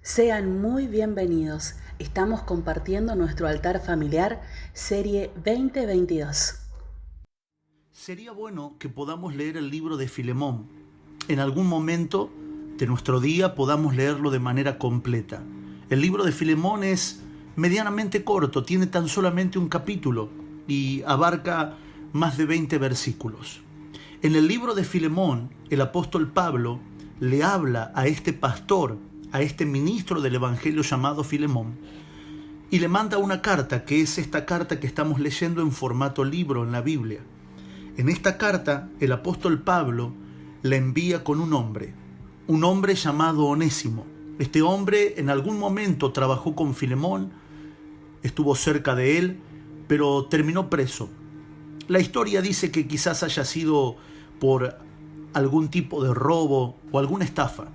Sean muy bienvenidos. Estamos compartiendo nuestro altar familiar, serie 2022. Sería bueno que podamos leer el libro de Filemón. En algún momento de nuestro día podamos leerlo de manera completa. El libro de Filemón es medianamente corto, tiene tan solamente un capítulo y abarca más de 20 versículos. En el libro de Filemón, el apóstol Pablo le habla a este pastor, a este ministro del evangelio llamado Filemón, y le manda una carta, que es esta carta que estamos leyendo en formato libro en la Biblia. En esta carta, el apóstol Pablo le envía con un hombre llamado Onésimo. Este hombre en algún momento trabajó con Filemón, estuvo cerca de él, pero terminó preso. La historia dice que quizás haya sido por algún tipo de robo o alguna estafa.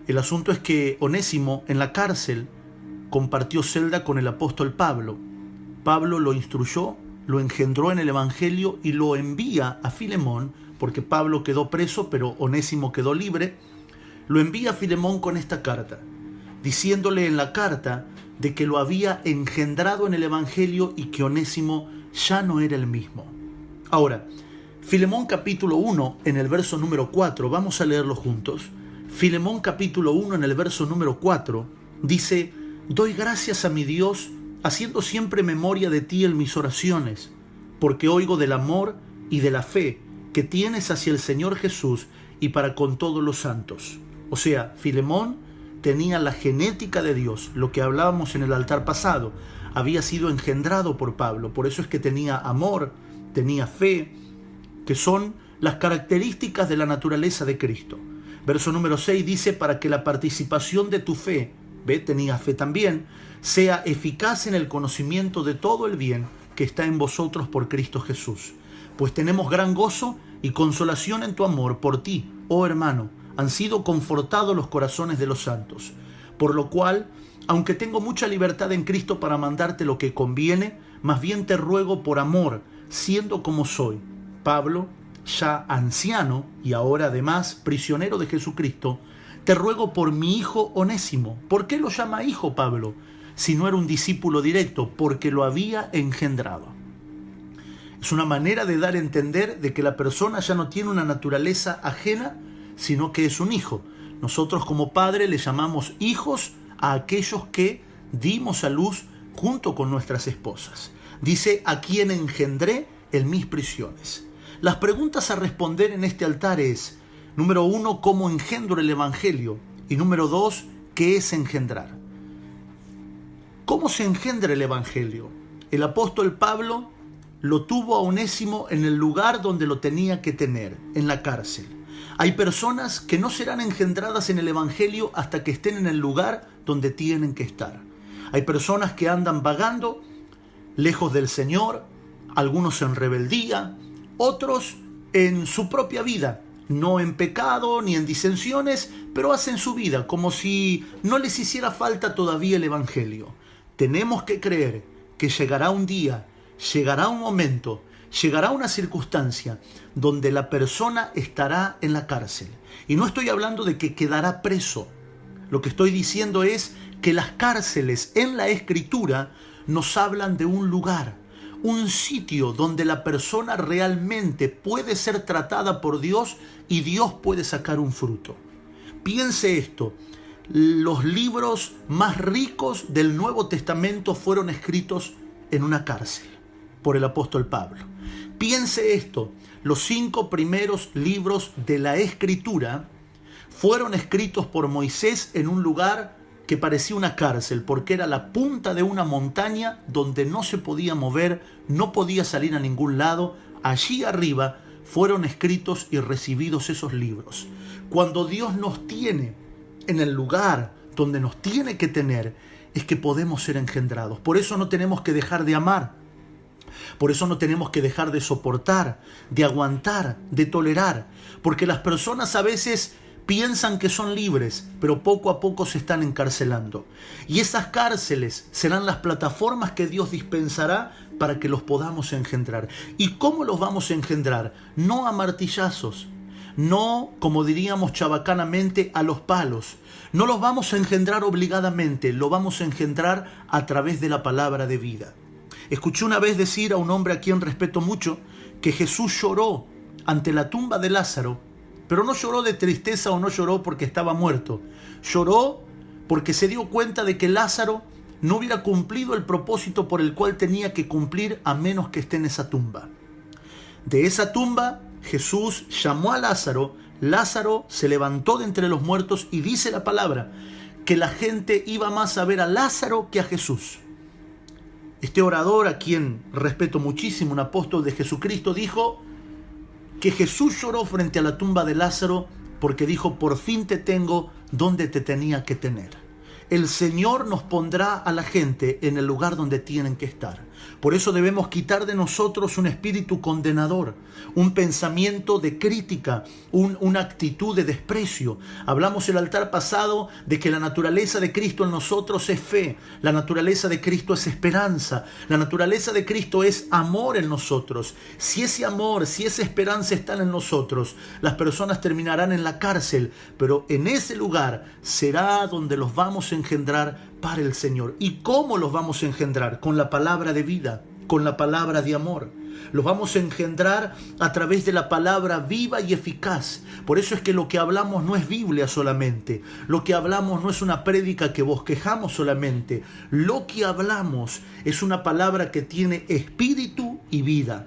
El asunto es que Onésimo en la cárcel compartió celda con el apóstol Pablo. Pablo lo instruyó, lo engendró en el evangelio y lo envía a Filemón, porque Pablo quedó preso, pero Onésimo quedó libre. Lo envía a Filemón con esta carta, diciéndole en la carta de que lo había engendrado en el evangelio y que Onésimo ya no era el mismo. Ahora, Filemón capítulo 1 en el verso número 4, vamos a leerlo juntos. Filemón capítulo 1 en el verso número 4 dice: «Doy gracias a mi Dios, haciendo siempre memoria de ti en mis oraciones, porque oigo del amor y de la fe que tienes hacia el Señor Jesús y para con todos los santos». O sea, Filemón tenía la genética de Dios, lo que hablábamos en el altar pasado. Había sido engendrado por Pablo, por eso es que tenía amor, tenía fe, que son las características de la naturaleza de Cristo. Verso número 6 dice: «Para que la participación de tu fe», tenía fe también, «sea eficaz en el conocimiento de todo el bien que está en vosotros por Cristo Jesús. Pues tenemos gran gozo y consolación en tu amor por ti, oh hermano, han sido confortados los corazones de los santos. Por lo cual, aunque tengo mucha libertad en Cristo para mandarte lo que conviene, más bien te ruego por amor, siendo como soy, Pablo, ya anciano y ahora además prisionero de Jesucristo, te ruego por mi hijo Onésimo». ¿Por qué lo llama hijo Pablo? Si no era un discípulo directo, porque lo había engendrado. Es una manera de dar a entender de que la persona ya no tiene una naturaleza ajena, sino que es un hijo. Nosotros como padre le llamamos hijos a aquellos que dimos a luz junto con nuestras esposas. Dice: «a quien engendré en mis prisiones». Las preguntas a responder en este altar es: número 1, ¿cómo engendro el evangelio? Y número 2, ¿qué es engendrar? ¿Cómo se engendra el evangelio? El apóstol Pablo lo tuvo a Onésimo en el lugar donde lo tenía que tener, en la cárcel. Hay personas que no serán engendradas en el evangelio hasta que estén en el lugar donde tienen que estar. Hay personas que andan vagando lejos del Señor, algunos en rebeldía, otros en su propia vida, no en pecado ni en disensiones, pero hacen su vida como si no les hiciera falta todavía el evangelio. Tenemos que creer que llegará un día, llegará un momento, llegará una circunstancia donde la persona estará en la cárcel. Y no estoy hablando de que quedará preso. Lo que estoy diciendo es que las cárceles en la Escritura nos hablan de un lugar, un sitio donde la persona realmente puede ser tratada por Dios y Dios puede sacar un fruto. Piense esto: los libros más ricos del Nuevo Testamento fueron escritos en una cárcel por el apóstol Pablo. Piense esto: los 5 primeros libros de la Escritura fueron escritos por Moisés en un lugar que parecía una cárcel, porque era la punta de una montaña donde no se podía mover, no podía salir a ningún lado. Allí arriba fueron escritos y recibidos esos libros. Cuando Dios nos tiene en el lugar donde nos tiene que tener, es que podemos ser engendrados. Por eso no tenemos que dejar de amar. Por eso no tenemos que dejar de soportar, de aguantar, de tolerar. Porque las personas a veces piensan que son libres, pero poco a poco se están encarcelando. Y esas cárceles serán las plataformas que Dios dispensará para que los podamos engendrar. ¿Y cómo los vamos a engendrar? No a martillazos, no, como diríamos chabacanamente, a los palos, No los vamos a engendrar obligadamente, lo vamos a engendrar a través de la palabra de vida. Escuché una vez decir a un hombre a quien respeto mucho que Jesús lloró ante la tumba de Lázaro, pero no lloró de tristeza o no lloró porque estaba muerto. Lloró porque se dio cuenta de que Lázaro no hubiera cumplido el propósito por el cual tenía que cumplir a menos que esté en esa tumba. De esa tumba Jesús llamó a Lázaro, Lázaro se levantó de entre los muertos y dice la palabra que la gente iba más a ver a Lázaro que a Jesús. Este orador, a quien respeto muchísimo, un apóstol de Jesucristo, dijo que Jesús lloró frente a la tumba de Lázaro porque dijo: por fin te tengo donde te tenía que tener. El Señor nos pondrá a la gente en el lugar donde tienen que estar. Por eso debemos quitar de nosotros un espíritu condenador, un pensamiento de crítica, una actitud de desprecio. Hablamos el altar pasado de que la naturaleza de Cristo en nosotros es fe, la naturaleza de Cristo es esperanza, la naturaleza de Cristo es amor en nosotros. Si ese amor, si esa esperanza están en nosotros, las personas terminarán en la cárcel, pero en ese lugar será donde los vamos a engendrar para el Señor. ¿Y cómo los vamos a engendrar? Con la palabra de vida, con la palabra de amor. Los vamos a engendrar a través de la palabra viva y eficaz. Por eso es que lo que hablamos no es Biblia solamente. Lo que hablamos no es una prédica que bosquejamos solamente. Lo que hablamos es una palabra que tiene espíritu y vida.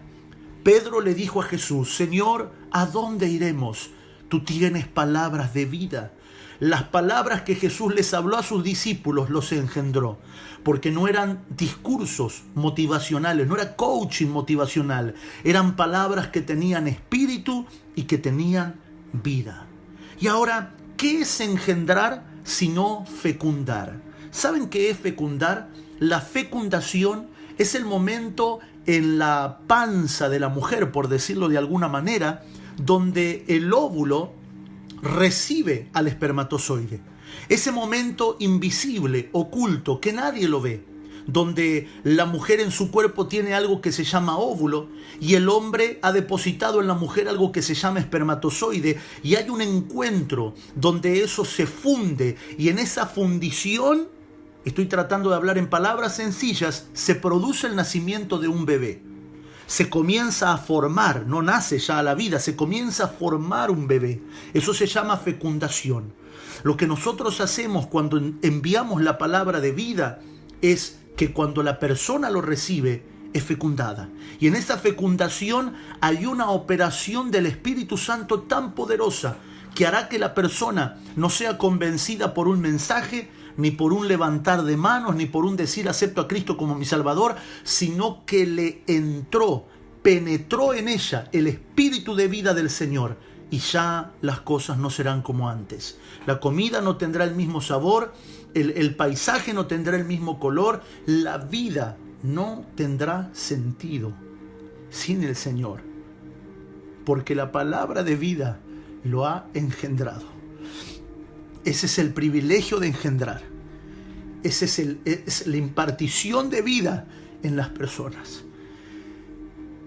Pedro le dijo a Jesús: Señor, ¿a dónde iremos? Tú tienes palabras de vida. Las palabras que Jesús les habló a sus discípulos los engendró, porque no eran discursos motivacionales, no era coaching motivacional, eran palabras que tenían espíritu y que tenían vida. Y ahora, ¿qué es engendrar sino fecundar? ¿Saben qué es fecundar? La fecundación es el momento en la panza de la mujer, por decirlo de alguna manera, donde el óvulo recibe al espermatozoide. Ese momento invisible, oculto, que nadie lo ve, donde la mujer en su cuerpo tiene algo que se llama óvulo y el hombre ha depositado en la mujer algo que se llama espermatozoide, y hay un encuentro donde eso se funde, y en esa fundición, estoy tratando de hablar en palabras sencillas, se produce el nacimiento de un bebé. Se comienza a formar, no nace ya a la vida, se comienza a formar un bebé. Eso se llama fecundación. Lo que nosotros hacemos cuando enviamos la palabra de vida es que cuando la persona lo recibe, es fecundada. Y en esa fecundación hay una operación del Espíritu Santo tan poderosa que hará que la persona no sea convencida por un mensaje, ni por un levantar de manos, ni por un decir acepto a Cristo como mi Salvador, sino que le entró, penetró en ella el espíritu de vida del Señor, y ya las cosas no serán como antes. La comida no tendrá el mismo sabor, el paisaje no tendrá el mismo color, la vida no tendrá sentido sin el Señor, porque la palabra de vida lo ha engendrado. Ese es el privilegio de engendrar. Esa es la impartición de vida en las personas.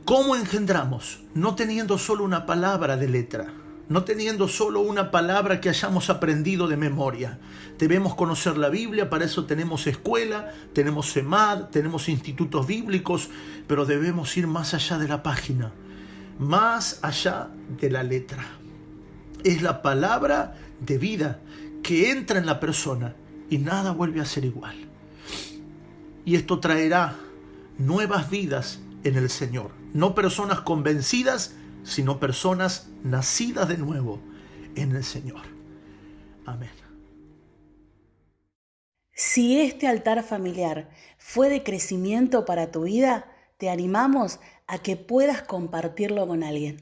¿Cómo engendramos? No teniendo solo una palabra de letra, no teniendo solo una palabra que hayamos aprendido de memoria. Debemos conocer la Biblia, para eso tenemos escuela, tenemos SEMAD, tenemos institutos bíblicos, pero debemos ir más allá de la página, más allá de la letra. Es la palabra de vida que entra en la persona y nada vuelve a ser igual. Y esto traerá nuevas vidas en el Señor. No personas convencidas, sino personas nacidas de nuevo en el Señor. Amén. Si este altar familiar fue de crecimiento para tu vida, te animamos a que puedas compartirlo con alguien.